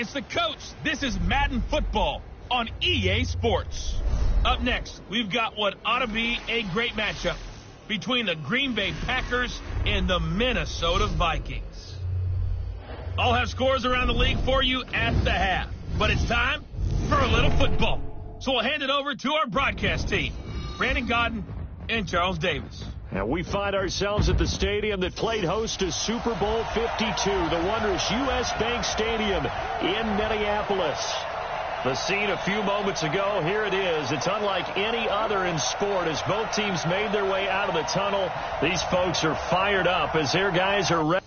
it's the coach. This is Madden Football on EA Sports. Up next, we've got what ought to be a great matchup between the Green Bay Packers and the Minnesota Vikings. I'll have scores around the league for you at the half, but it's time for a little football. So we'll hand it over to our broadcast team, Brandon Godden and Charles Davis. And we find ourselves at the stadium that played host to Super Bowl 52, the wondrous U.S. Bank Stadium in Minneapolis. The scene a few moments ago, here it is. It's unlike any other in sport as both teams made their way out of the tunnel. These folks are fired up as their guys are ready.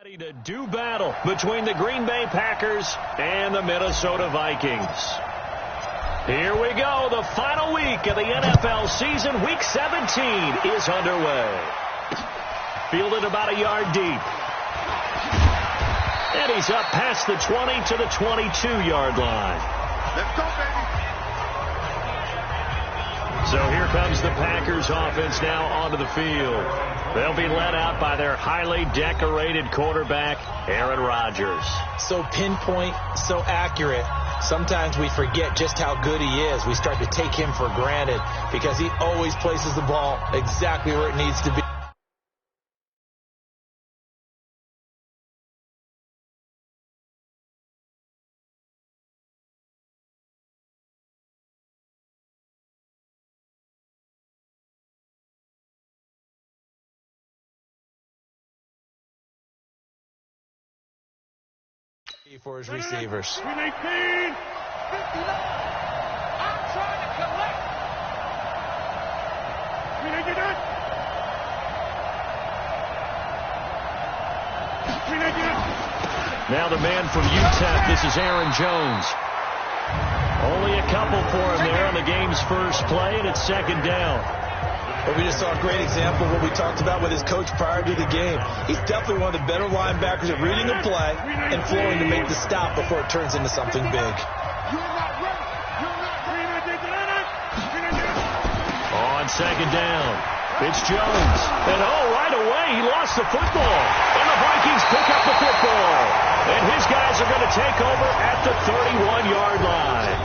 Ready to do battle between the Green Bay Packers and the Minnesota Vikings. Here we go. The final week of the NFL season. Week 17 is underway. Fielded about a yard deep. And he's up past the 20 to the 22-yard line. Let's go, baby. So here comes the Packers offense now onto the field. They'll be led out by their highly decorated quarterback, Aaron Rodgers. So pinpoint, so accurate. Sometimes we forget just how good he is. We start to take him for granted because he always places the ball exactly where it needs to be. For his receivers. 318. 59. I'm trying to collect. 399. 399. Now the man from UTEP, this is Aaron Jones. Only a couple for him there on the game's first play, and it's second down. Well, we just saw a great example of what we talked about with his coach prior to the game. He's definitely one of the better linebackers at reading the play and flowing to make the stop before it turns into something big. On second down, it's Jones. And right away, he lost the football. And the Vikings pick up the football. And his guys are going to take over at the 31-yard line.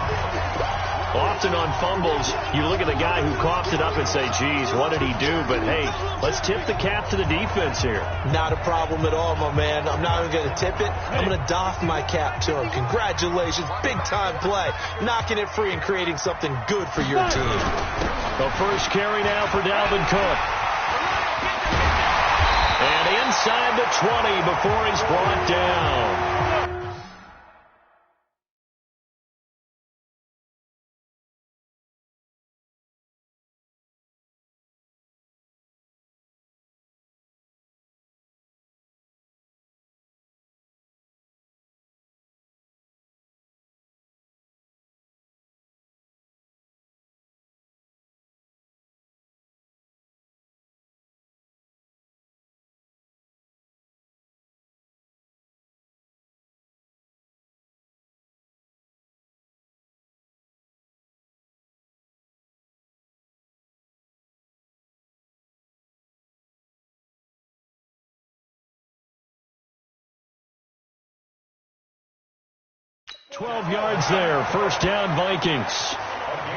Often on fumbles, you look at the guy who coughed it up and say, geez, what did he do? But, hey, let's tip the cap to the defense here. Not a problem at all, my man. I'm not even going to tip it. I'm going to doff my cap to him. Congratulations. Big-time play. Knocking it free and creating something good for your team. The first carry now for Dalvin Cook. And inside the 20 before he's brought down. 12 yards there. First down, Vikings.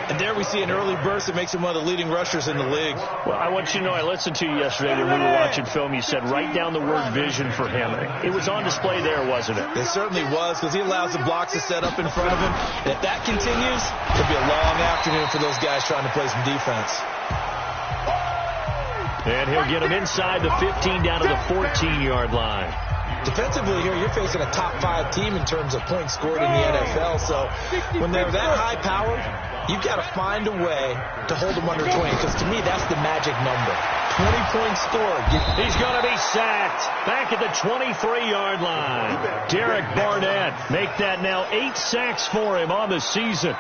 And there we see an early burst that makes him one of the leading rushers in the league. Well, I want you to know, I listened to you yesterday when we were watching film. You said write down the word vision for him. It was on display there, wasn't it? It certainly was, because he allows the blocks to set up in front of him. And if that continues, it'll be a long afternoon for those guys trying to play some defense. And he'll get him inside the 15 down to the 14-yard line. Defensively here, you're facing a top-5 team in terms of points scored in the NFL. So when they're that high-powered, you've got to find a way to hold them under 20, because to me, that's the magic number. 20 points scored. He's going to be sacked back at the 23-yard line. Derek Barnett make that now 8 sacks for him on the season.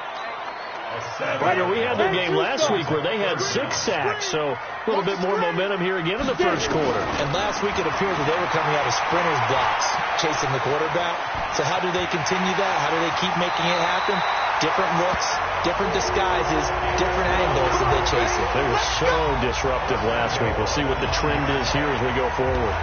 Ryder, we had their game last week where they had 6 sacks, so a little bit more momentum here again in the first quarter. And last week it appeared that they were coming out of sprinters blocks, chasing the quarterback. So how do they continue that? How do they keep making it happen? Different looks, different disguises, different angles that they chase it. They were so disruptive last week. We'll see what the trend is here as we go forward.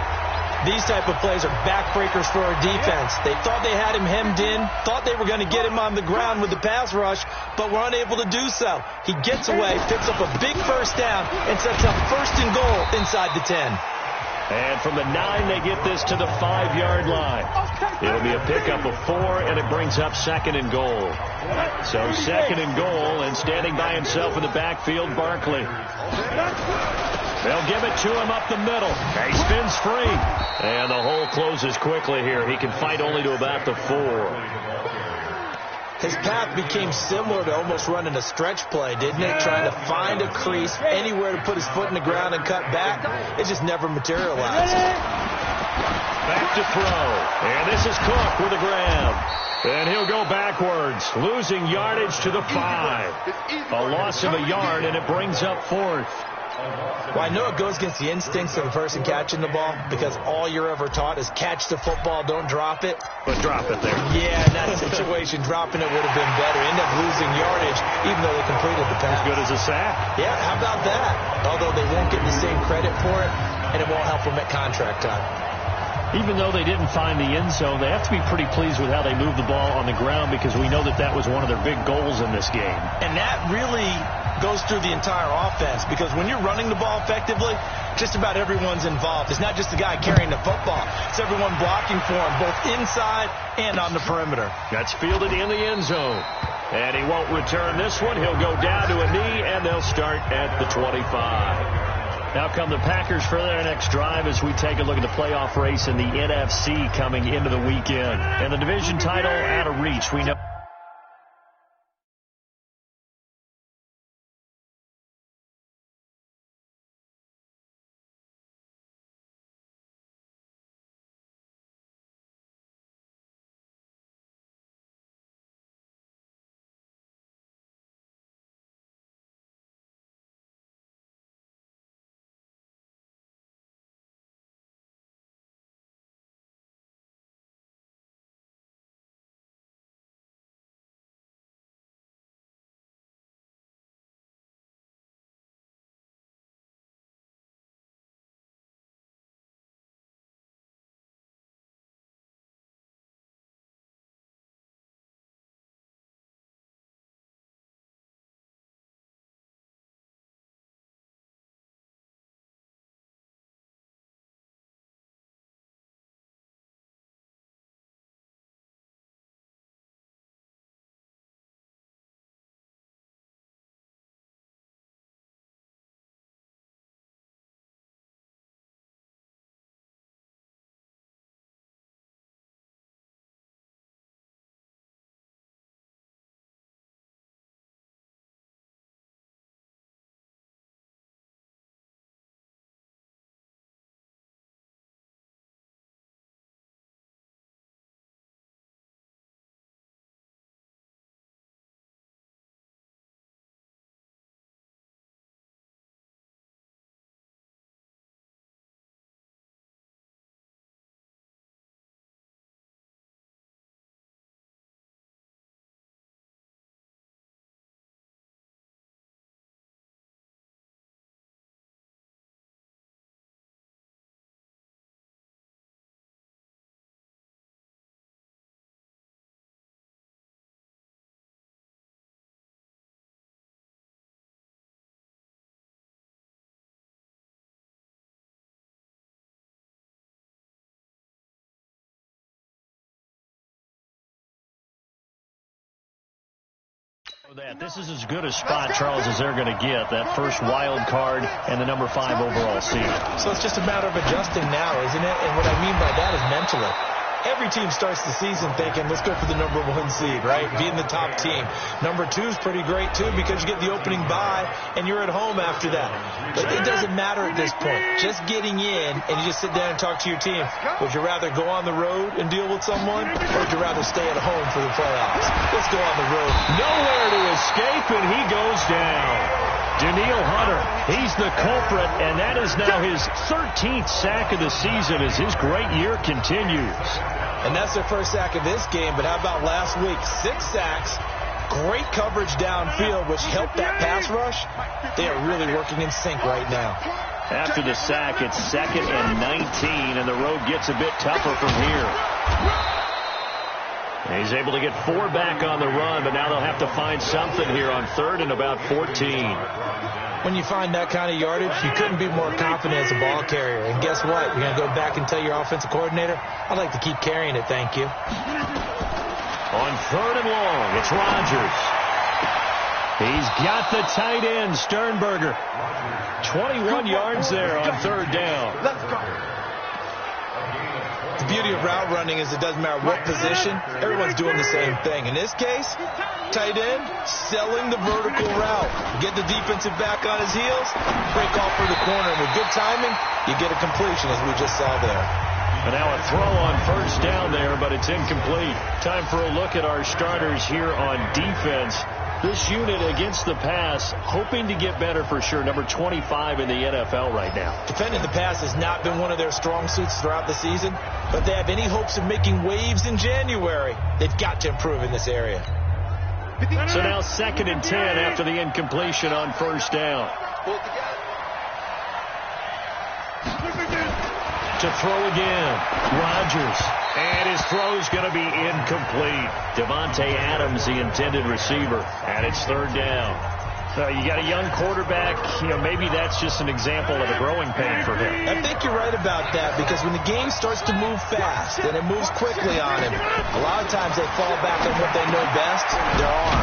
These type of plays are backbreakers for our defense. They thought they had him hemmed in, thought they were going to get him on the ground with the pass rush, but were unable to do so. He gets away, picks up a big first down, and sets up first and goal inside the 10. And from the 9, they get this to the 5-yard line. It'll be a pickup of 4, and it brings up second and goal. So second and goal, and standing by himself in the backfield, Barkley. They'll give it to him up the middle. He spins free. And the hole closes quickly here. He can fight only to about the 4. His path became similar to almost running a stretch play, didn't it? Trying to find a crease, anywhere to put his foot in the ground and cut back. It just never materialized. Back Cook to throw. And this is Cook with a grab. And he'll go backwards, losing yardage to the 5. A loss of a yard, and it brings up 4th. Well, I know it goes against the instincts of the person catching the ball because all you're ever taught is catch the football, don't drop it. But drop it there. Yeah, in that situation, dropping it would have been better. End up losing yardage, even though they completed the pass. As good as a sack. Yeah, how about that? Although they won't get the same credit for it, and it won't help them at contract time. Even though they didn't find the end zone, they have to be pretty pleased with how they moved the ball on the ground because we know that that was one of their big goals in this game. And that really goes through the entire offense because when you're running the ball effectively, just about everyone's involved. It's not just the guy carrying the football. It's everyone blocking for him, both inside and on the perimeter. That's fielded in the end zone. And he won't return this one. He'll go down to a knee, and they'll start at the 25. Now come the Packers for their next drive as we take a look at the playoff race in the NFC coming into the weekend. And the division title out of reach. We know. This is as good a spot, Charles, as they're going to get. That first wild card and the number 5 overall seed. So it's just a matter of adjusting now, isn't it? And what I mean by that is mentally. Every team starts the season thinking, let's go for the number 1 seed, right? Being the top team. Number 2 is pretty great, too, because you get the opening bye, and you're at home after that. But it doesn't matter at this point. Just getting in, and you just sit down and talk to your team. Would you rather go on the road and deal with someone, or would you rather stay at home for the playoffs? Let's go on the road. Nowhere to escape, and he goes down. Danielle Hunter, he's the culprit, and that is now his 13th sack of the season as his great year continues. And that's their first sack of this game, but how about last week? 6 sacks, great coverage downfield, which helped that pass rush. They are really working in sync right now. After the sack, it's 2nd and 19, and the road gets a bit tougher from here. He's able to get 4 back on the run, but now they'll have to find something here on 3rd and about 14. When you find that kind of yardage, you couldn't be more confident as a ball carrier. And guess what? You're going to go back and tell your offensive coordinator, I'd like to keep carrying it, thank you. On 3rd and long, it's Rodgers. He's got the tight end, Sternberger. 21 yards there on 3rd down. Let's go. The beauty of route running is it doesn't matter what position, everyone's doing the same thing. In this case, tight end selling the vertical route. Get the defensive back on his heels, break off for the corner, and with good timing, you get a completion as we just saw there. And now a throw on first down there, but it's incomplete. Time for a look at our starters here on defense. This unit against the pass, hoping to get better for sure. Number 25 in the NFL right now. Defending the pass has not been one of their strong suits throughout the season. But if they have any hopes of making waves in January, they've got to improve in this area. So now 2nd and 10 after the incompletion on first down. To throw again, Rodgers. And his throw's going to be incomplete. Devontae Adams, the intended receiver. And it's 3rd down. You got a young quarterback. Maybe that's just an example of a growing pain for him. I think you're right about that, because when the game starts to move fast and it moves quickly on him, a lot of times they fall back on what they know best, their arm.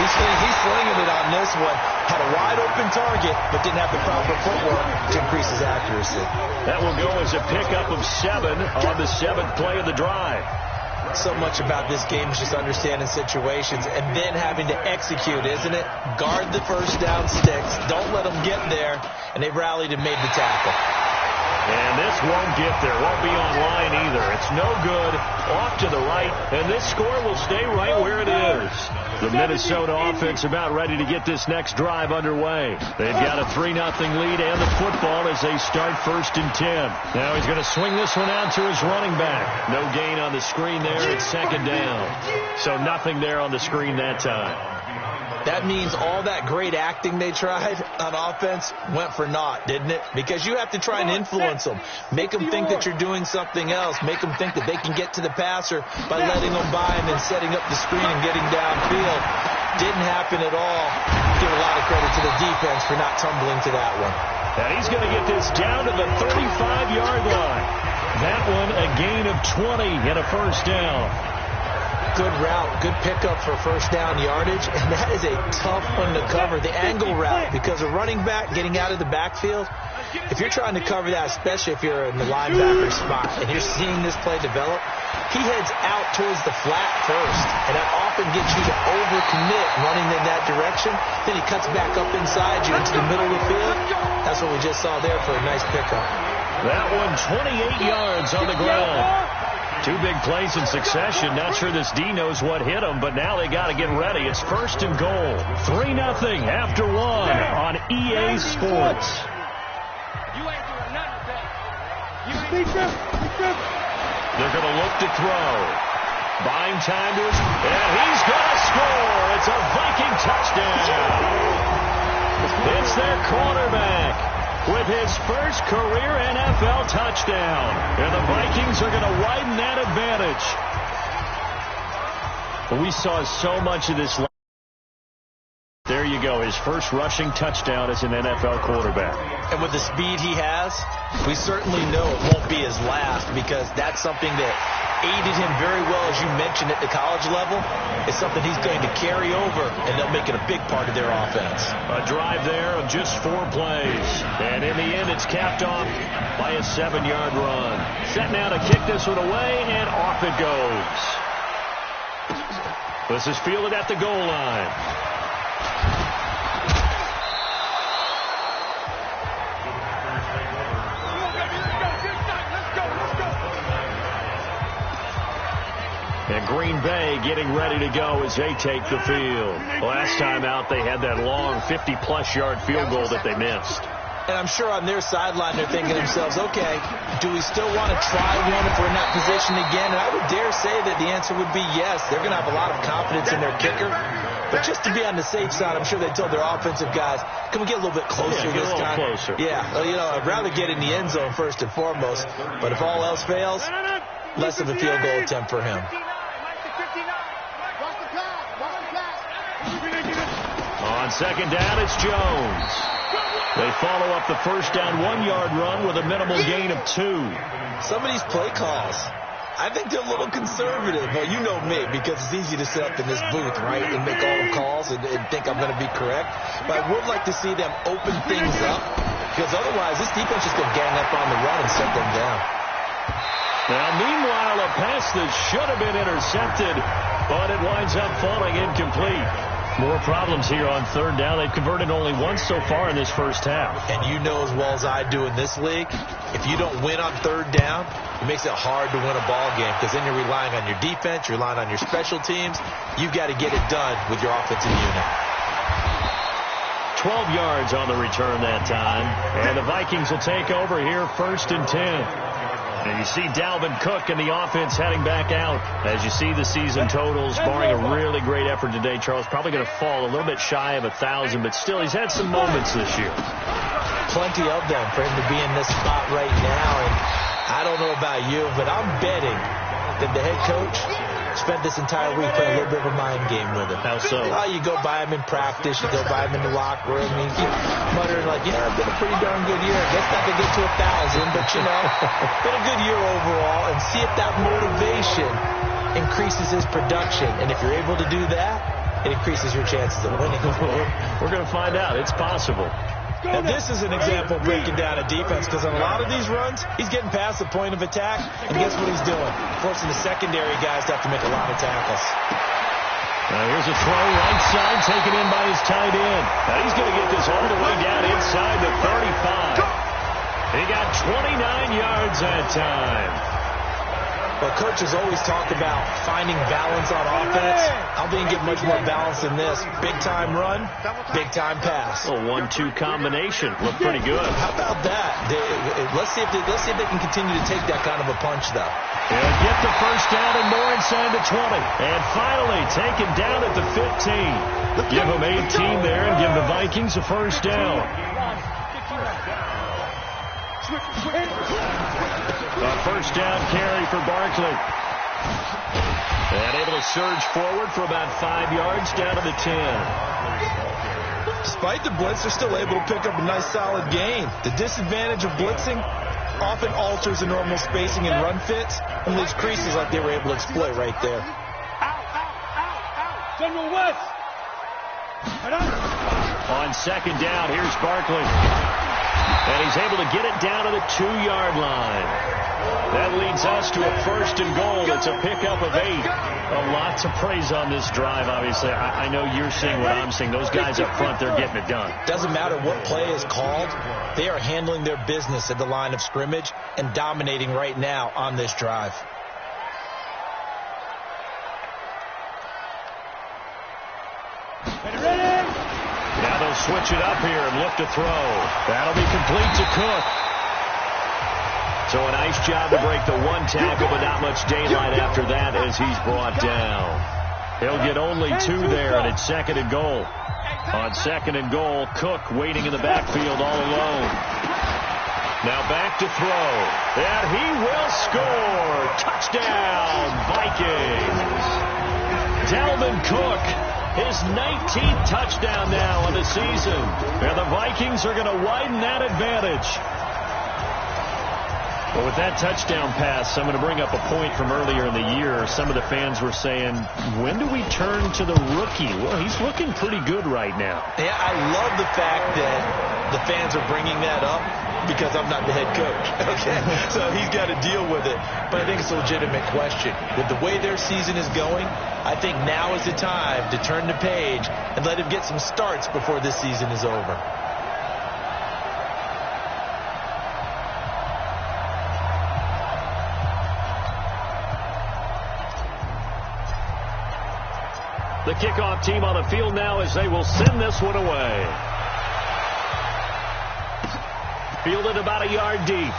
He's slinging it on this one. Had a wide open target, but didn't have the proper footwork to increase his accuracy. That will go as a pickup of 7 on the 7th play of the drive. So much about this game is just understanding situations and then having to execute, isn't it? Guard the first down sticks. Don't let them get there. And they rallied and made the tackle. And this won't get there. Won't be online either. It's no good. Off to the right. And this score will stay right where it is. The Minnesota offense about ready to get this next drive underway. They've got a 3-0 lead and the football as they start 1st and 10. Now he's going to swing this one out to his running back. No gain on the screen there. It's 2nd down. So nothing there on the screen that time. That means all that great acting they tried on offense went for naught, didn't it? Because you have to try and influence them. Make them think that you're doing something else. Make them think that they can get to the passer by letting them by and then setting up the screen and getting downfield. Didn't happen at all. Give a lot of credit to the defense for not tumbling to that one. And he's going to get this down to the 35-yard line. That one a gain of 20 and a first down. Good route, good pickup for first down yardage, and that is a tough one to cover, the angle route, because a running back getting out of the backfield, if you're trying to cover that, especially if you're in the linebacker spot and you're seeing this play develop, he heads out towards the flat first, and that often gets you to overcommit running in that direction. Then he cuts back up inside you into the middle of the field. That's what we just saw there for a nice pickup. That one 28 yards on the ground. 2 big plays in succession. Not sure this D knows what hit him, but now they got to get ready. It's 1st and goal. 3-0 after 1 on EA Sports. You ain't doing nothing today. They're going to look to throw. Buying time to his, and he's going to score. It's a Viking touchdown. It's their quarterback with his first career NFL touchdown. And the Vikings are going to widen that advantage. We saw so much of this. There you go, his first rushing touchdown as an NFL quarterback. And with the speed he has, we certainly know it won't be his last, because that's something that aided him very well, as you mentioned, at the college level. It's something he's going to carry over, and they'll make it a big part of their offense. A drive there of just 4 plays. And in the end, it's capped off by a 7-yard run. Set now to kick this one away, and off it goes. This is fielded at the goal line. And Green Bay getting ready to go as they take the field. Last time out, they had that long 50-plus yard field goal that they missed. And I'm sure on their sideline, they're thinking to themselves, okay, do we still want to try one if we're in that position again? And I would dare say that the answer would be yes. They're going to have a lot of confidence in their kicker. But just to be on the safe side, I'm sure they told their offensive guys, can we get a little bit closer this time? Closer. Yeah, well, I'd rather get in the end zone first and foremost. But if all else fails, less of a field goal attempt for him. On second down, it's Jones. They follow up the first down 1-yard run with a minimal gain of 2. Some of these play calls, I think they're a little conservative. Well, you know me, because it's easy to sit up in this booth, right, and make all the calls and think I'm going to be correct. But I would like to see them open things up, because otherwise this defense is going to gang up on the run and shut them down. Now, meanwhile, a pass that should have been intercepted, but it winds up falling incomplete. More problems here on third down. They've converted only once so far in this first half. And you know as well as I do in this league, if you don't win on third down, it makes it hard to win a ball game because then you're relying on your defense, you're relying on your special teams. You've got to get it done with your offensive unit. 12 yards on the return that time. And the Vikings will take over here, 1st and 10. And you see Dalvin Cook and the offense heading back out. As you see the season totals, barring a really great effort today, Charles, probably going to fall a little bit shy of 1,000, but still he's had some moments this year. Plenty of them for him to be in this spot right now. And I don't know about you, but I'm betting that the head coach spent this entire week playing a little bit of a mind game with him. How so? Well, you go by him in practice, you go by him in the locker room, and you muttering like, yeah, it's been a pretty darn good year. I guess not to get to 1,000, but, you know, been a good year overall, and see if that motivation increases his production. And if you're able to do that, it increases your chances of winning. We're going to find out. It's possible. Now, this is an example of breaking down a defense because on a lot of these runs, he's getting past the point of attack, and guess what he's doing? Forcing the secondary guys to have to make a lot of tackles. Now, here's a throw right side, taken in by his tight end. Now, he's going to get this all the way down inside the 35. He got 29 yards that time. Well, Coach has always talked about finding balance on offense. I don't think you get much more balance than this. Big-time run, big-time pass. A 1-2 combination. Looked pretty good. How about that? Let's see if they can continue to take that kind of a punch, though. They'll get the first down and more inside the 20. And finally taken down at the 15. Give them 18 there and give the Vikings a first down. A first down carry for Barkley. And able to surge forward for about 5 yards down to the 10. Despite the blitz, they're still able to pick up a nice solid gain. The disadvantage of blitzing often alters the normal spacing and run fits and leaves creases like they were able to exploit right there. General West. On second down, here's Barkley. And he's able to get it down to the 2-yard line. That leads us to a 1st and goal. It's a pickup of 8. A lot to praise on this drive, obviously. I know you're seeing what I'm seeing. Those guys up front, they're getting it done. Doesn't matter what play is called. They are handling their business at the line of scrimmage and dominating right now on this drive. Now they'll switch it up here and look to throw. That'll be complete to Cook. So a nice job to break the 1 tackle, but not much daylight after that as he's brought down. He'll get only 2 there, and it's 2nd and goal. On 2nd and goal, Cook waiting in the backfield all alone. Now back to throw. And he will score. Touchdown, Vikings. Dalvin Cook, his 19th touchdown now on the season. And the Vikings are going to widen that advantage. Well, with that touchdown pass, I'm going to bring up a point from earlier in the year. Some of the fans were saying, when do we turn to the rookie? Well, he's looking pretty good right now. Yeah, I love the fact that the fans are bringing that up because I'm not the head coach. Okay, so he's got to deal with it. But I think it's a legitimate question. With the way their season is going, I think now is the time to turn the page and let him get some starts before this season is over. The kickoff team on the field now as they will send this one away. Fielded about a yard deep.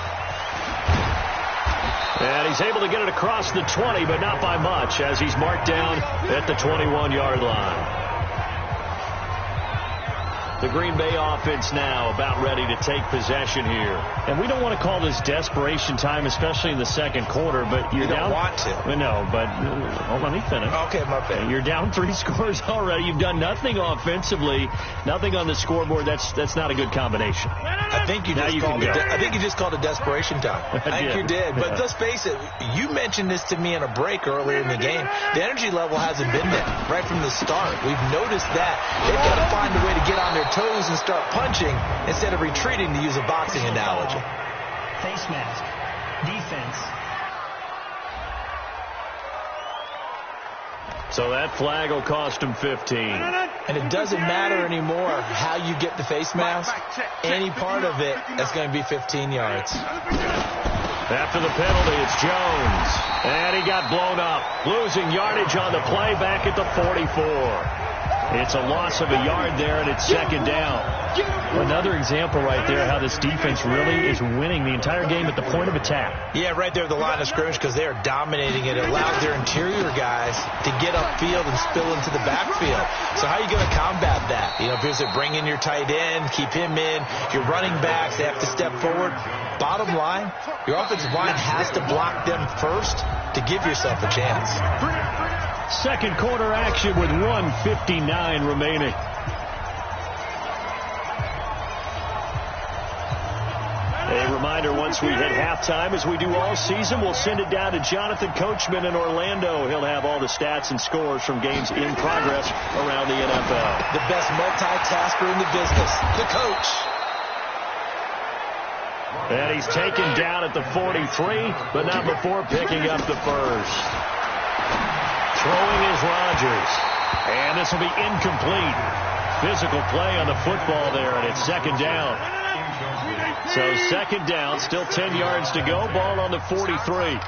And he's able to get it across the 20, but not by much as he's marked down at the 21-yard line. The Green Bay offense now about ready to take possession here. And we don't want to call this desperation time, especially in the second quarter, but you're down. You don't want to. No, but let me finish. Okay, my bad. You're down 3 scores already. You've done nothing offensively, nothing on the scoreboard. That's not a good combination. I think you just called it desperation time. I think you did. But let's face it, you mentioned this to me in a break earlier in the game. The energy level hasn't been there right from the start. We've noticed that. They've got to find a way to get on their toes and start punching instead of retreating, to use a boxing analogy. Face mask. Defense. So that flag will cost him 15. And it doesn't matter anymore how you get the face mask. Any part of it is going to be 15 yards. After the penalty, it's Jones. And he got blown up. Losing yardage on the play back at the 44. It's a loss of a yard there, and it's second down. Another example right there how this defense really is winning the entire game at the point of attack. Yeah, right there at the line of scrimmage because they are dominating it. It allows their interior guys to get upfield and spill into the backfield. So how are you going to combat that? You know, if you're bring in your tight end, keep him in, your running backs, they have to step forward. Bottom line, your offensive line has to block them first to give yourself a chance. Second quarter action with 1:59 remaining. A reminder, once we hit halftime, as we do all season, we'll send it down to Jonathan Coachman in Orlando. He'll have all the stats and scores from games in progress around the NFL. The best multitasker in the business, the coach. And he's taken down at the 43, but not before picking up the first. Throwing is Rodgers. And this will be incomplete. Physical play on the football there, and it's second down. So second down, still 10 yards to go. Ball on the 43.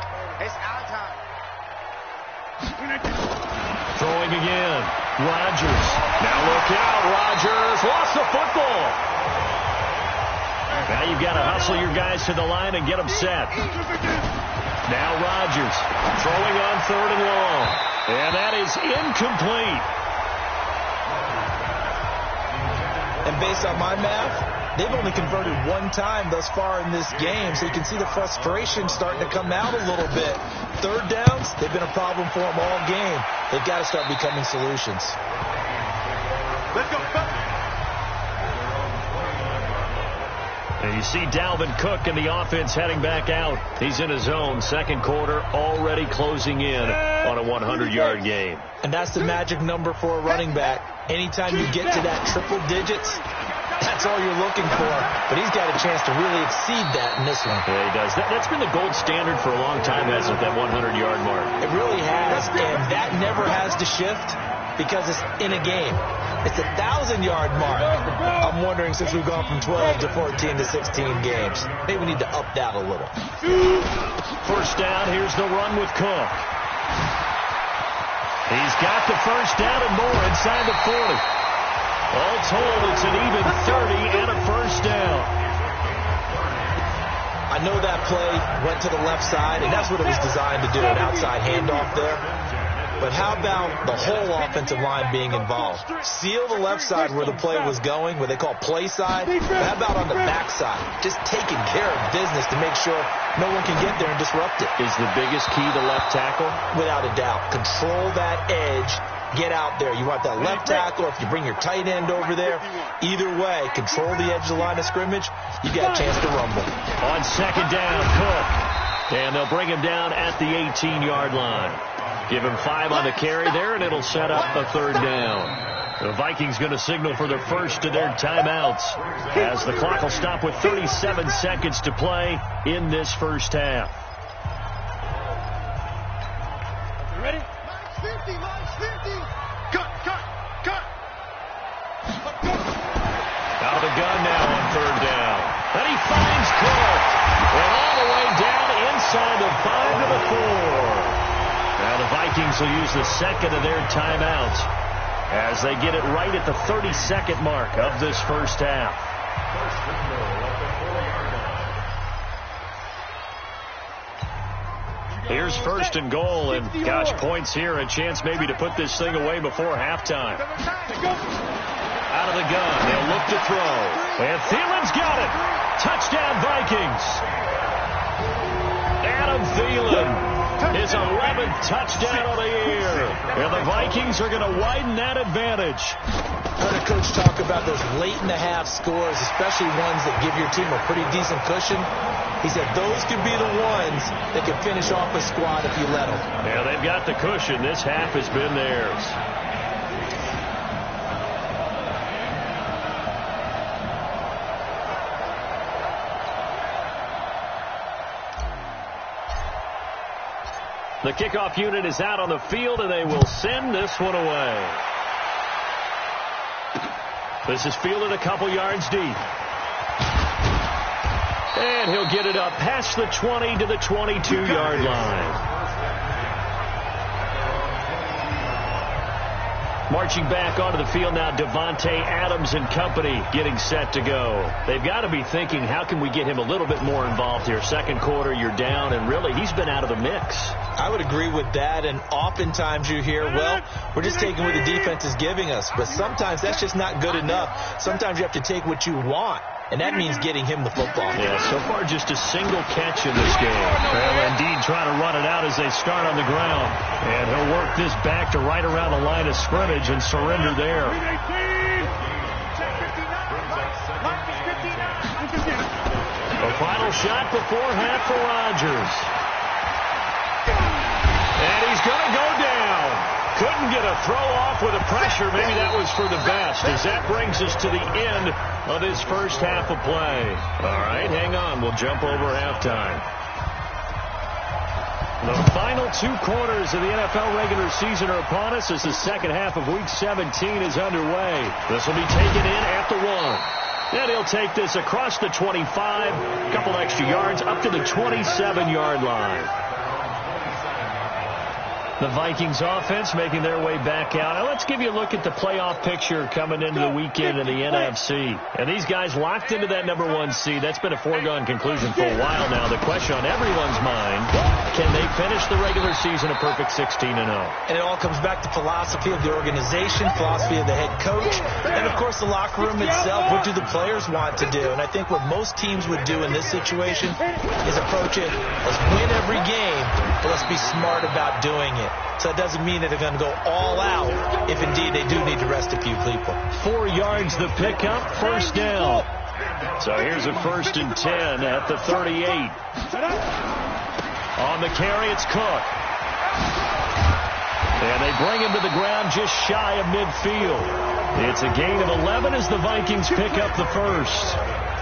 Throwing again. Rodgers. Now look out. Rodgers lost the football. Now you've got to hustle your guys to the line and get them set. Now Rodgers throwing on third and long. And that is incomplete. And based on my math, they've only converted one time thus far in this game, so you can see the frustration starting to come out a little bit. Third downs, they've been a problem for them all game. They've got to start becoming solutions. Let's go. And you see Dalvin Cook and the offense heading back out. He's in his zone. Second quarter already closing in on a 100-yard game. And that's the magic number for a running back. Anytime you get to that triple digits, that's all you're looking for. But he's got a chance to really exceed that in this one. Yeah, he does. That's been the gold standard for a long time, hasn't it, that 100-yard mark? It really has, and that never has to shift because it's in a game. It's a 1,000-yard mark. I'm wondering, since we've gone from 12 to 14 to 16 games, maybe we need to up that a little. First down, here's the run with Cook. He's got the first down and more inside the 40. All told, it's an even 30 and a first down. I know that play went to the left side, and that's what it was designed to do, an outside handoff there. But how about the whole offensive line being involved? Seal the left side where the play was going, what they call play side. But how about on the back side? Just taking care of business to make sure no one can get there and disrupt it. Is the biggest key the left tackle? Without a doubt. Control that edge. Get out there. You want that left tackle, if you bring your tight end over there, either way, control the edge of the line of scrimmage, you got a chance to rumble. On second down, Cook. And they'll bring him down at the 18-yard line. Give him 5 on the carry there, and it'll set up a third down. The Vikings going to signal for their first of their timeouts as the clock will stop with 37 seconds to play in this first half. You ready? Line 50, line 50. Cut. Out of the gun now on third down. And he finds Cook. And all the way down inside the 5 to the 4. Now the Vikings will use the second of their timeouts as they get it right at the 32nd mark of this first half. Here's first and goal, and gosh, points here, a chance maybe to put this thing away before halftime. Out of the gun, they'll look to throw, and Thielen's got it. Touchdown Vikings. Adam Thielen. His 11th touchdown of the year. And the Vikings are going to widen that advantage. I heard a coach talk about those late-in-the-half scores, especially ones that give your team a pretty decent cushion. He said those could be the ones that can finish off a squad if you let them. Yeah, they've got the cushion. This half has been theirs. The kickoff unit is out on the field, and they will send this one away. This is fielded a couple yards deep. And he'll get it up past the 20 to the 22-yard line. Marching back onto the field now, Devontae Adams and company getting set to go. They've got to be thinking, how can we get him a little bit more involved here? Second quarter, you're down, and really, he's been out of the mix. I would agree with that, and oftentimes you hear, well, we're just taking what the defense is giving us. But sometimes that's just not good enough. Sometimes you have to take what you want, and that means getting him the football. Yeah, so far just a single catch in this game. Well, indeed, trying to run it out as they start on the ground. And he'll work this back to right around the line of scrimmage and surrender there. A final shot before half for Rodgers. And he's going to go down. Couldn't get a throw off with the pressure. Maybe that was for the best, as that brings us to the end of his first half of play. All right, hang on. We'll jump over halftime. The final 2 quarters of the NFL regular season are upon us as the second half of Week 17 is underway. This will be taken in at the 1. And he'll take this across the 25, a couple extra yards, up to the 27-yard line. The Vikings offense making their way back out. Now let's give you a look at the playoff picture coming into the weekend in the NFC. And these guys locked into that number 1 seed. That's been a foregone conclusion for a while now. The question on everyone's mind, can they finish the regular season a perfect 16-0? And it all comes back to philosophy of the organization, philosophy of the head coach, and, of course, the locker room itself. What do the players want to do? And I think what most teams would do in this situation is approach it, let's win every game, but let's be smart about doing it. So it doesn't mean that they're going to go all out if indeed they do need to rest a few people. 4 yards the pickup, first down. So here's a 1st and 10 at the 38. On the carry, it's Cook. And they bring him to the ground just shy of midfield. It's a gain of 11 as the Vikings pick up the first.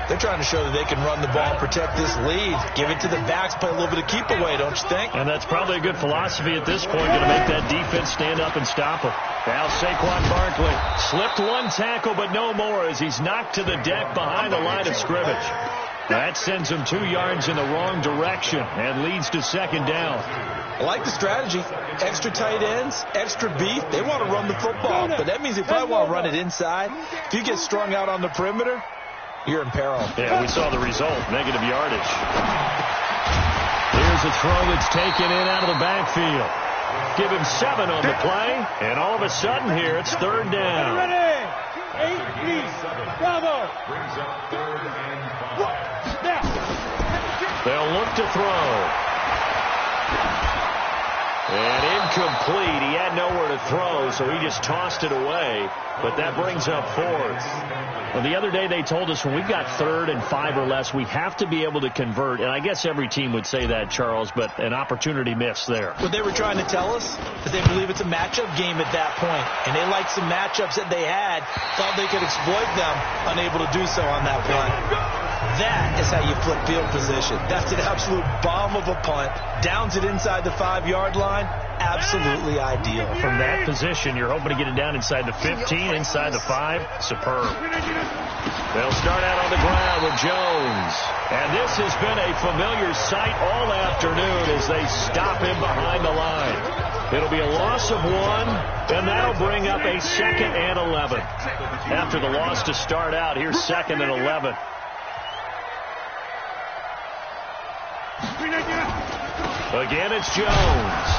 They're trying to show that they can run the ball and protect this lead. Give it to the backs, play a little bit of keep away, don't you think? And that's probably a good philosophy at this point, going to make that defense stand up and stop them. Now Saquon Barkley slipped 1 tackle, but no more as he's knocked to the deck behind the line of scrimmage. That sends him 2 yards in the wrong direction and leads to second down. I like the strategy. Extra tight ends, extra beef. They want to run the football, but that means they probably want to run it inside. If you get strung out on the perimeter, you're in peril. Yeah, we saw the result, negative yardage. Here's a throw that's taken in out of the backfield. Give him 7 on the play, and all of a sudden here it's third down. Ready? 8, please. Bravo. They'll look to throw. And incomplete. He had nowhere to throw, so he just tossed it away. But that brings up 4th. Well, the other day they told us when we've got 3rd and 5 or less, we have to be able to convert. And I guess every team would say that, Charles, but an opportunity missed there. What they were trying to tell us is they believe it's a matchup game at that point. And they liked some matchups that they had, thought they could exploit them, unable to do so on that punt. That is how you flip field position. That's an absolute bomb of a punt. Downs it inside the 5-yard line. Absolutely ideal. From that position, you're hoping to get it down inside the 15, inside the 5. Superb. They'll start out on the ground with Jones. And this has been a familiar sight all afternoon as they stop him behind the line. It'll be a loss of 1, and that'll bring up a 2nd and 11. After the loss to start out, here's 2nd and 11. Again, it's Jones.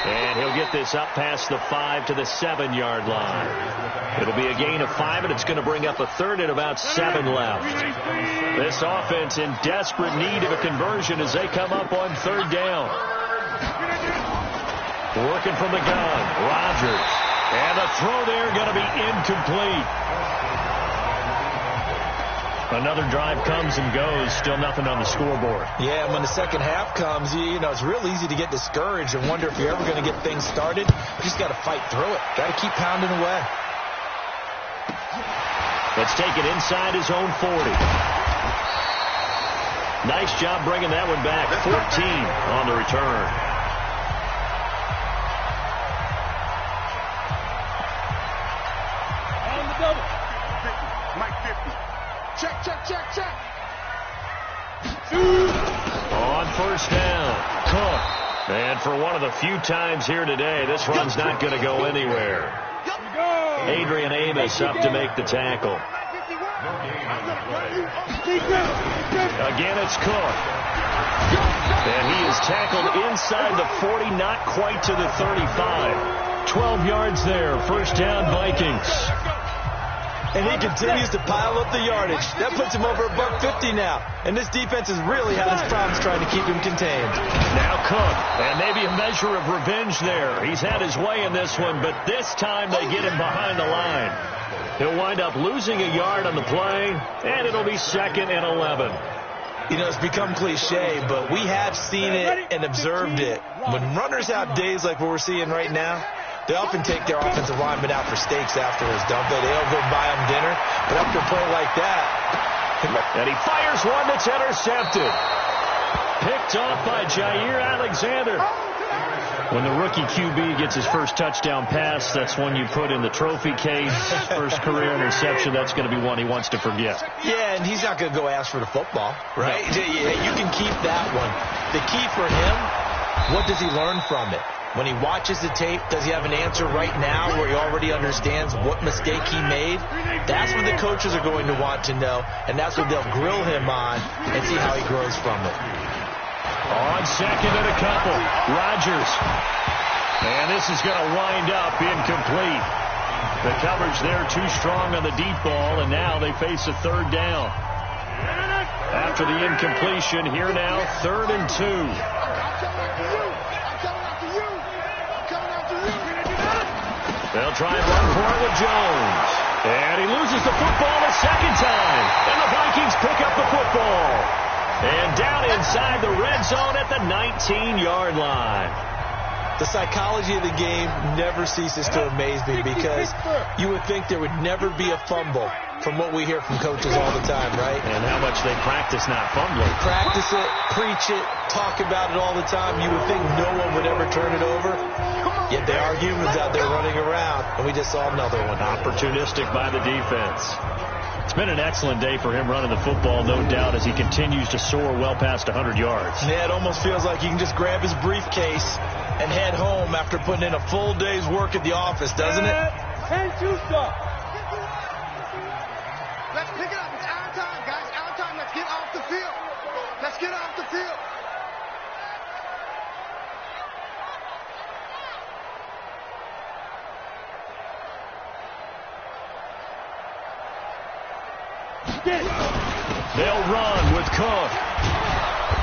And he'll get this up past the 5 to the 7-yard line. It'll be a gain of 5, and it's going to bring up a 3rd and about 7 left. This offense in desperate need of a conversion as they come up on 3rd down. Working from the gun, Rodgers. And the throw there going to be incomplete. Another drive comes and goes, still nothing on the scoreboard. Yeah, and when the second half comes, you know, it's real easy to get discouraged and wonder if you're ever going to get things started. You just got to fight through it. Got to keep pounding away. Let's take it inside his own 40. Nice job bringing that one back. 14 on the return. Check. On first down, Cook. And for one of the few times here today, this run's not going to go anywhere. Adrian Amos up to make the tackle. Again, it's Cook. And he is tackled inside the 40, not quite to the 35. 12 yards there, first down Vikings. And he continues to pile up the yardage. That puts him over $150 now. And this defense has really had its problems trying to keep him contained. Now Cook, and maybe a measure of revenge there. He's had his way in this one, but this time they get him behind the line. He'll wind up losing a yard on the play, and it'll be 2nd and 11. You know, it's become cliche, but we have seen it and observed it. When runners have days like what we're seeing right now, they often take their offensive linemen out for steaks afterwards, don't they? They'll go buy them dinner, but after a play like that... And he fires one that's intercepted. Picked off by Jair Alexander. When the rookie QB gets his first touchdown pass, that's one you put in the trophy case. First career interception, that's going to be one he wants to forget. Yeah, and he's not going to go ask for the football, right? No. Yeah, you can keep that one. The key for him, what does he learn from it? When he watches the tape, does he have an answer right now where he already understands what mistake he made? That's what the coaches are going to want to know, and that's what they'll grill him on and see how he grows from it. On second and a couple, Rodgers. And this is going to wind up incomplete. The coverage there too strong on the deep ball, and now they face a third down. After the incompletion, here now, 3rd and 2. They'll try and run for it with Jones. And he loses the football a second time. And the Vikings pick up the football. And down inside the red zone at the 19-yard line. The psychology of the game never ceases to amaze me because you would think there would never be a fumble from what we hear from coaches all the time, right? And how much they practice not fumbling. They practice it, preach it, talk about it all the time. You would think no one would ever turn it over. Yet there are humans out there running around, and we just saw another one. Opportunistic by the defense. It's been an excellent day for him running the football, no doubt, as he continues to soar well past 100 yards. Yeah, it almost feels like he can just grab his briefcase and head home after putting in a full day's work at the office, doesn't it? TTh3sup3r. Let's pick it up. It's our time, guys. Our time. Let's get off the field. Let's get off the field. They'll run with Cook.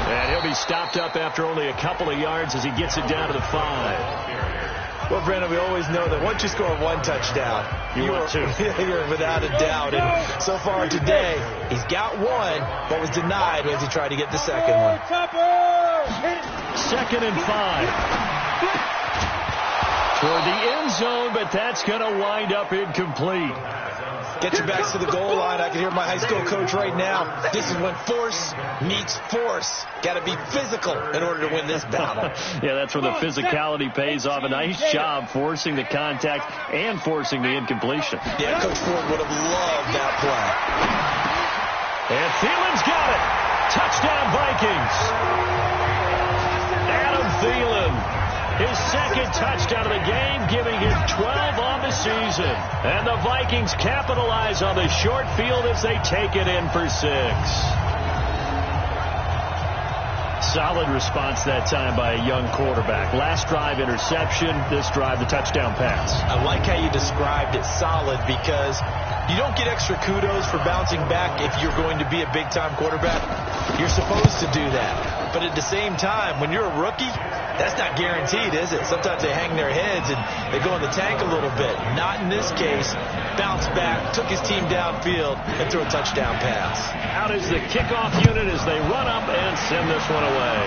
And he'll be stopped up after only a couple of yards as he gets it down to the 5. Well, Brandon, we always know that once you score one touchdown, you're without a doubt. And so far today, he's got one, but was denied as he tried to get the second one. 2nd and 5. Toward the end zone, but that's going to wind up incomplete. Get your backs to the goal line. I can hear my high school coach right now. This is when force meets force. Got to be physical in order to win this battle. Yeah, that's where the physicality pays off. A nice job forcing the contact and forcing the incompletion. Yeah, Coach Ford would have loved that play. And Thielen's got it. Touchdown, Vikings. Adam Thielen. His second touchdown of the game, giving him 12 on the season. And the Vikings capitalize on the short field as they take it in for 6. Solid response that time by a young quarterback. Last drive, interception. This drive, the touchdown pass. I like how you described it, solid, because you don't get extra kudos for bouncing back if you're going to be a big-time quarterback. You're supposed to do that. But at the same time, when you're a rookie, that's not guaranteed, is it? Sometimes they hang their heads and they go in the tank a little bit. Not in this case. Bounced back, took his team downfield, and threw a touchdown pass. Out is the kickoff unit as they run up and send this one away.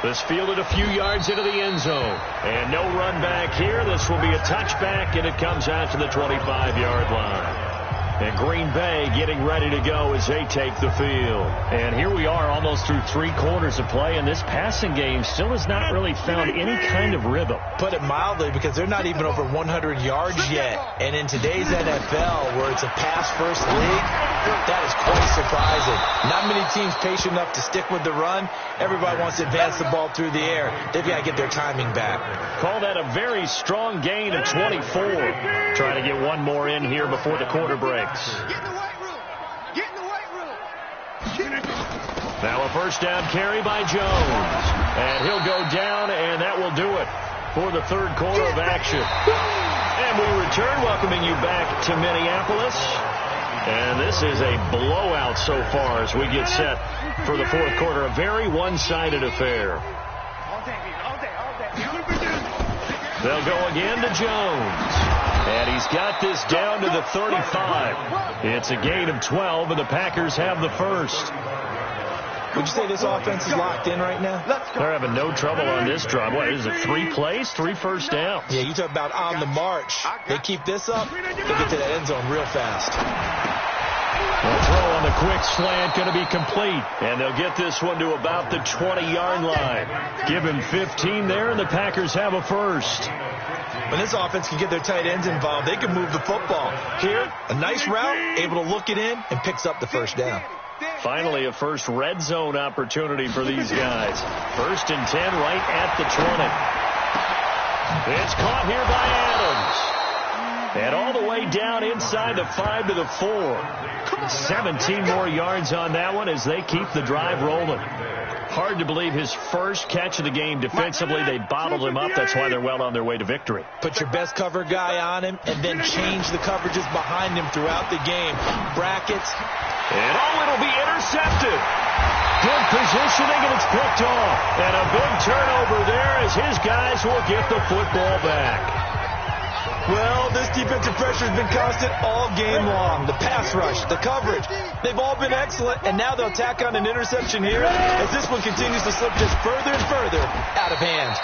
This fielded a few yards into the end zone. And no run back here. This will be a touchback, and it comes out to the 25-yard line. And Green Bay getting ready to go as they take the field. And here we are almost through 3 quarters of play, and this passing game still has not really found any kind of rhythm. Put it mildly, because they're not even over 100 yards yet. And in today's NFL, where it's a pass-first league, that is quite surprising. Not many teams patient enough to stick with the run. Everybody wants to advance the ball through the air. They've got to get their timing back. Call that a very strong gain of 24. Trying to get one more in here before the quarter breaks. Get in the weight room. Get in the weight room. Now a first down carry by Jones. And he'll go down, and that will do it for the third quarter of action. And we return, welcoming you back to Minneapolis. And this is a blowout so far as we get set for the fourth quarter. A very one-sided affair. All day. They'll go again to Jones. And he's got this down to the 35. It's a gain of 12, and the Packers have the first. Would you say this offense is locked in right now? They're having no trouble on this drive. What is it, 3 plays, 3 first downs? Yeah, you talk about on the march. They keep this up, they get to that end zone real fast. The throw on the quick slant going to be complete. And they'll get this one to about the 20-yard line. Give him 15 there, and the Packers have a first. When this offense can get their tight ends involved, they can move the football. Here, a nice route, able to look it in, and picks up the first down. Finally, a first red zone opportunity for these guys. 1st and 10 right at the 20. It's caught here by Adams. And all the way down inside the 5 to the 4. 17 more yards on that one as they keep the drive rolling. Hard to believe his first catch of the game defensively. They bottled him up. That's why they're well on their way to victory. Put your best cover guy on him and then change the coverages behind him throughout the game. Brackets. And it'll be intercepted. Good positioning, and it's picked off. And a big turnover there as his guys will get the football back. Well, this defensive pressure has been constant all game long. The pass rush, the coverage, they've all been excellent, and now they'll tack on an interception here as this one continues to slip just further and further out of hand.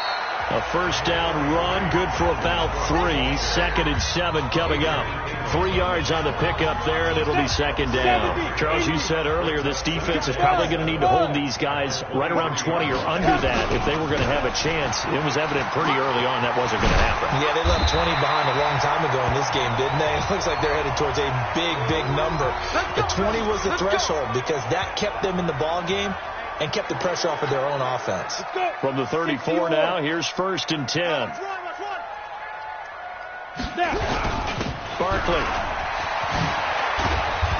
A first down run, good for about 3. 2nd and 7 coming up. 3 yards on the pickup there, and it'll be 2nd down. Charles, you said earlier this defense is probably going to need to hold these guys right around 20 or under that if they were going to have a chance. It was evident pretty early on that wasn't going to happen. Yeah, they left 20 behind a long time ago in this game, didn't they? It looks like they're headed towards a big number. The 20 was the threshold because that kept them in the ball game and kept the pressure off of their own offense. From the 34 now, here's 1st and 10. Barkley.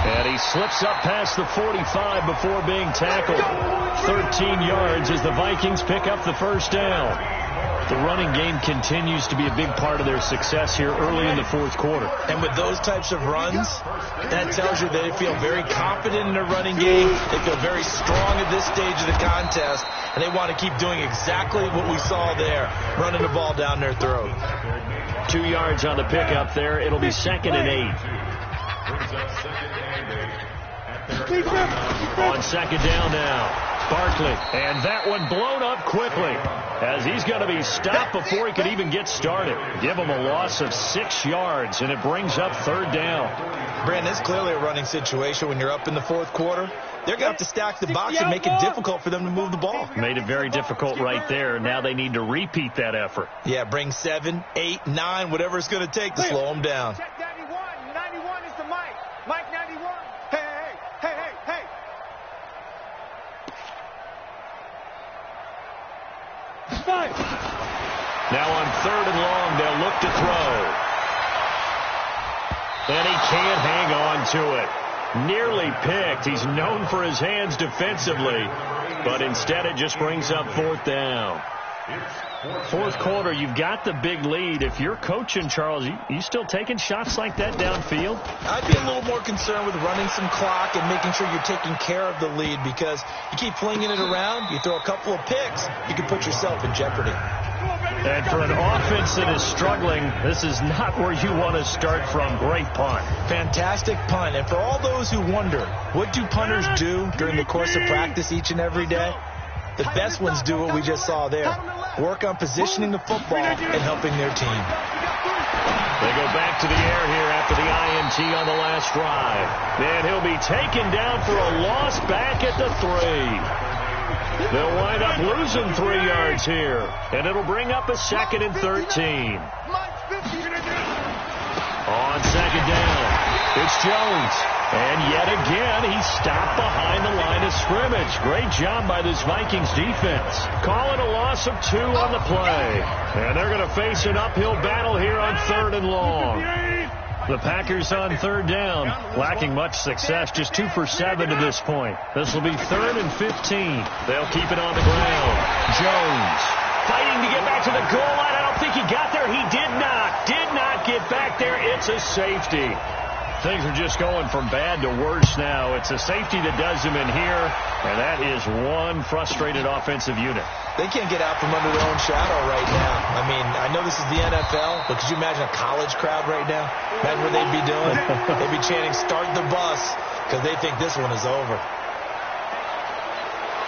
And he slips up past the 45 before being tackled. 13 yards as the Vikings pick up the first down. The running game continues to be a big part of their success here early in the fourth quarter. And with those types of runs, that tells you that they feel very confident in their running game. They feel very strong at this stage of the contest, and they want to keep doing exactly what we saw there, running the ball down their throat. 2 yards on the pickup there. It'll be 2nd and 8. On 2nd down now. Barkley, and that one blown up quickly as he's going to be stopped before he could even get started. Give him a loss of 6 yards, and it brings up 3rd down. Brandon, it's clearly a running situation when you're up in the fourth quarter. They're going to have to stack the box and make it difficult for them to move the ball. Made it very difficult right there. Now they need to repeat that effort. Yeah, bring 7, 8, 9, whatever it's going to take to slow them down. Check 91. 91 is the Mike. Mike 91. Hey. Now on 3rd and long, they'll look to throw. And he can't hang on to it. Nearly picked. He's known for his hands defensively, but instead it just brings up 4th down. Fourth quarter, you've got the big lead. If you're coaching, Charles, you still taking shots like that downfield? I'd be a little more concerned with running some clock and making sure you're taking care of the lead, because you keep flinging it around, you throw a couple of picks, you can put yourself in jeopardy. And for an offense that is struggling, this is not where you want to start from. Great punt. Fantastic punt. And for all those who wonder, what do punters do during the course of practice each and every day? The best ones do what we just saw there. work on positioning the football and helping their team. They go back to the air here after the INT on the last drive. And he'll be taken down for a loss back at the 3. They'll wind up losing 3 yards here. And it'll bring up a 2nd and 13. On 2nd down, it's Jones. And yet again, he's stopped behind the line of scrimmage. Great job by this Vikings defense. Calling a loss of 2 on the play. And they're going to face an uphill battle here on 3rd and long. The Packers on 3rd down, lacking much success, just 2 for 7 to this point. This will be 3rd and 15. They'll keep it on the ground. Jones fighting to get back to the goal line. I don't think he got there. He did not get back there. It's a safety. Things are just going from bad to worse now. It's a safety that does him in here, and that is one frustrated offensive unit. They can't get out from under their own shadow right now. I mean, I know this is the NFL, but could you imagine a college crowd right now? Imagine what they'd be doing. They'd be chanting, "Start the bus," because they think this one is over.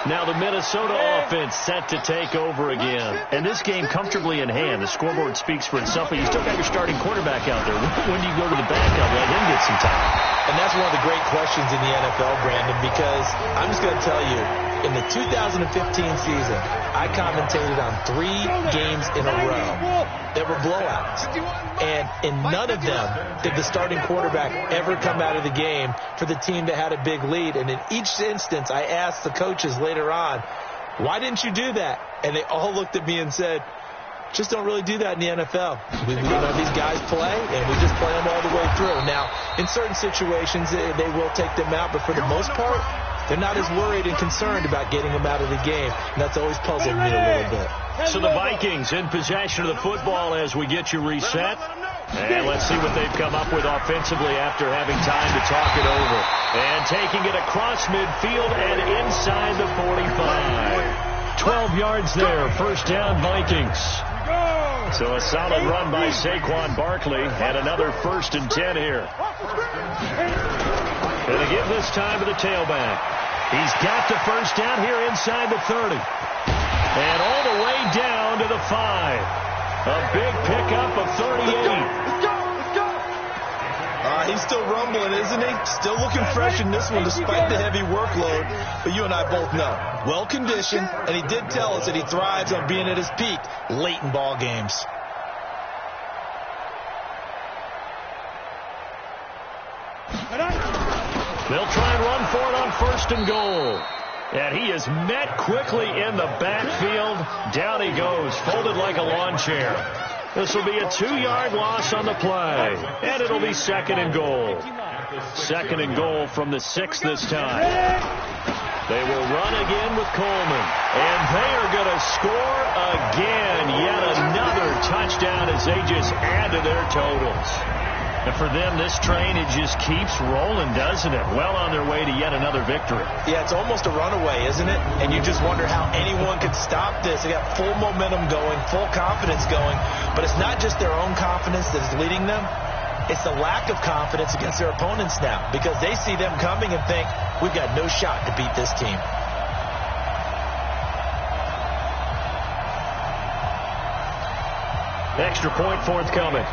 Now the Minnesota offense set to take over again. And this game comfortably in hand. The scoreboard speaks for itself, but you still got your starting quarterback out there. When do you go to the backup? Let him get some time. And that's one of the great questions in the NFL, Brandon, because I'm just going to tell you, in the 2015 season, I commentated on 3 games in a row that were blowouts. And in none of them did the starting quarterback ever come out of the game for the team that had a big lead. And in each instance, I asked the coaches later on, why didn't you do that? And they all looked at me and said, just don't really do that in the NFL. We let these guys play, and we just play them all the way through. Now, in certain situations, they will take them out, but for the most part, they're not as worried and concerned about getting them out of the game. And that's always puzzled me a little bit. So the Vikings in possession of the football as we get you reset. And let's see what they've come up with offensively after having time to talk it over. And taking it across midfield and inside the 45. 12 yards there, 1st down Vikings. So a solid run by Saquon Barkley and another 1st and 10 here. Going to give this time to the tailback. He's got the 1st down here inside the 30. And all the way down to the 5. A big pickup of 38. He's still rumbling, isn't he? Still looking fresh in this one despite the heavy workload. But you and I both know, well-conditioned, and he did tell us that he thrives on being at his peak late in ball games. They'll try and run for it on 1st and goal. And he is met quickly in the backfield. Down he goes, folded like a lawn chair. This will be a 2-yard loss on the play. And it'll be 2nd and goal. 2nd and goal from the 6 this time. They will run again with Coleman. And they are going to score again. Yet another touchdown as they just add to their totals. And for them, this train, it just keeps rolling, doesn't it? Well on their way to yet another victory. Yeah, it's almost a runaway, isn't it? And you just wonder how anyone could stop this. They got full momentum going, full confidence going. But it's not just their own confidence that is leading them. It's the lack of confidence against their opponents now, because they see them coming and think, we've got no shot to beat this team. Extra point forthcoming.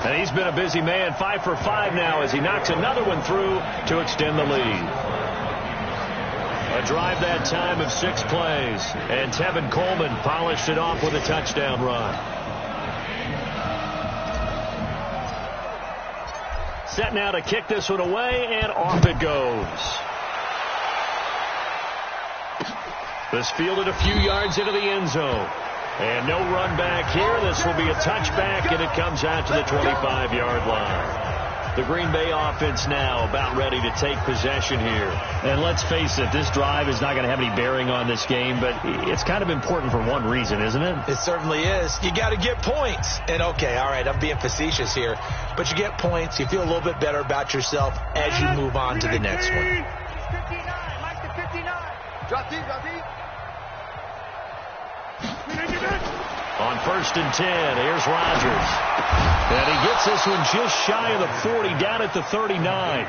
And he's been a busy man, 5 for 5 now as he knocks another one through to extend the lead. A drive that time of 6 plays, and Tevin Coleman polished it off with a touchdown run. Set now to kick this one away, and off it goes. This fielded a few yards into the end zone. And no run back here. This will be a touchback, and it comes out to the 25-yard line. The Green Bay offense now about ready to take possession here. And let's face it, this drive is not going to have any bearing on this game, but it's kind of important for one reason, isn't it? It certainly is. You got to get points. And, okay, all right, I'm being facetious here. But you get points. You feel a little bit better about yourself as you move on to the next one. 59, Mike to 59. Drop deep, drop deep. On On 1st and 10, here's Rodgers. And he gets this one just shy of the 40, down at the 39.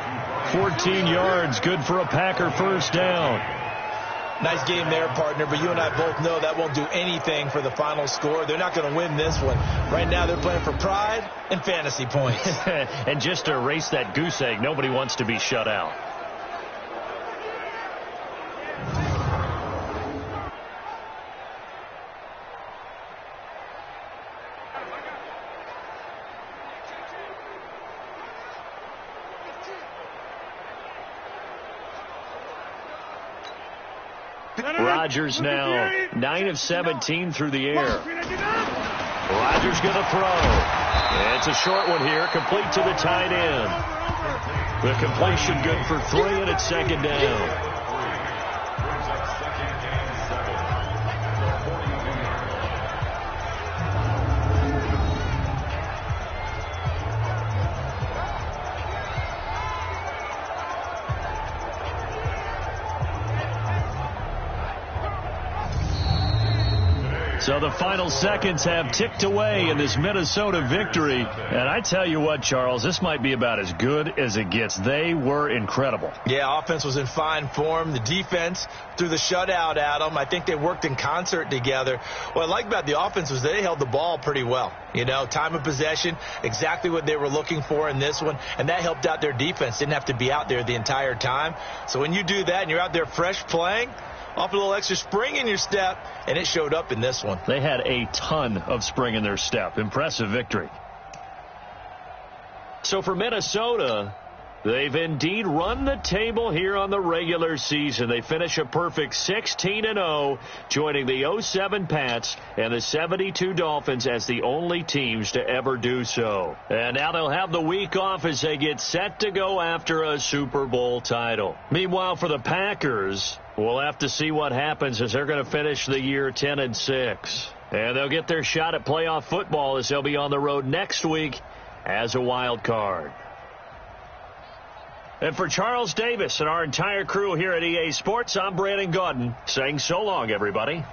14 yards, good for a Packer first down. Nice game there, partner, but you and I both know that won't do anything for the final score. They're not going to win this one. Right now they're playing for pride and fantasy points. And just to erase that goose egg, nobody wants to be shut out. Rodgers now 9 of 17 through the air. Rodgers going to throw. It's a short one here, complete to the tight end. The completion good for 3, and it's 2nd down. So the final seconds have ticked away in this Minnesota victory. And I tell you what, Charles, this might be about as good as it gets. They were incredible. Yeah, offense was in fine form. The defense threw the shutout at them. I think they worked in concert together. What I like about the offense was they held the ball pretty well. You know, time of possession, exactly what they were looking for in this one. And that helped out their defense. Didn't have to be out there the entire time. So when you do that and you're out there fresh playing, off a little extra spring in your step, and it showed up in this one. They had a ton of spring in their step. Impressive victory. So for Minnesota, they've indeed run the table here on the regular season. They finish a perfect 16-0, joining the 07 Pats and the 72 Dolphins as the only teams to ever do so. And now they'll have the week off as they get set to go after a Super Bowl title. Meanwhile, for the Packers, we'll have to see what happens as they're going to finish the year 10-6. And they'll get their shot at playoff football as they'll be on the road next week as a wild card. And for Charles Davis and our entire crew here at EA Sports, I'm Brandon Gaudin saying so long, everybody.